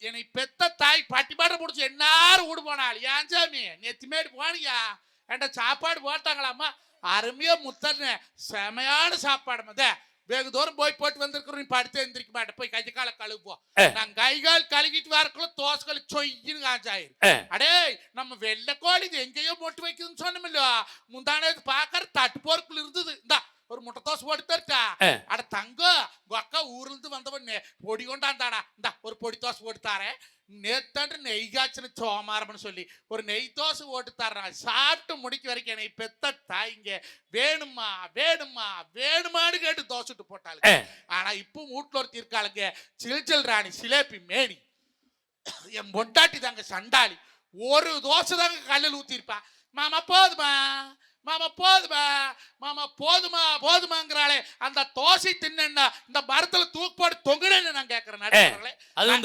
என்னை பெத்த தாய் பட்டிப்பாட்டை முடிச்சு என்னாரும் வீடு போனாள். ஏன் சாமி நெத்திமேடு போனியா என்கிட்ட சாப்பாடு போட்டாங்களாம்மா, அருமையா முத்தன்னு செமையான சாப்பாடு மத வெகு தூரம் போய் போட்டு வந்திருக்கிறோம். நீ படுத்து எந்திரிக்க மாட்டேன், போய் கை காலை கழுவுப்போம். நான் கை கால் கழுகிட்டு வரக்குள்ள தோசைகள் சொய்யின்னு காஞ்சாயிரு. அடே நம்ம வெள்ளைக்கோழி இது எங்கேயோ போட்டு வைக்குதுன்னு சொன்னோமில்ல, முந்தானது பாக்குற தட்டு போருக்குள்ள இருந்தது. இந்தா ஒரு முட்டை தோசை போட்டு தருட்டா. அட தங்கம் அக்கா ஊர்ல இருந்து வந்தவன் பொடி கொண்டாந்தாடா, இந்தா ஒரு பொடி தோசை போட்டு தாரேன். நேத்தாண்டு நெய் காய்ச்சின சோமாரம்னு சொல்லி ஒரு நெய் தோசை போட்டு தர்றான். சாப்பிட்டு முடிக்க வரைக்கும் என்னை பெத்த தாய்ங்க வேணுமா வேணுமா வேணுமான்னு கேட்டு தோசைட்டு போட்டாளுங்க. ஆனா இப்போ வீட்டுல ஒருத்தி இருக்காளுங்க, சில்சில் ராணி சிலேபி மேனி. என் பொண்டாட்டி தாங்க சண்டாளி, ஒரு தோசை தாங்க கல்லில் ஊத்திருப்பா. மாமா போதுமா மாமா போதுமா மாமா போதுமா போதுமாங்கிறாளே, அந்த தோசை தின்னா இந்த மரத்துல தூக்கு போட்டு தொங்குறேன்னு நான் கேட்கிறேன்.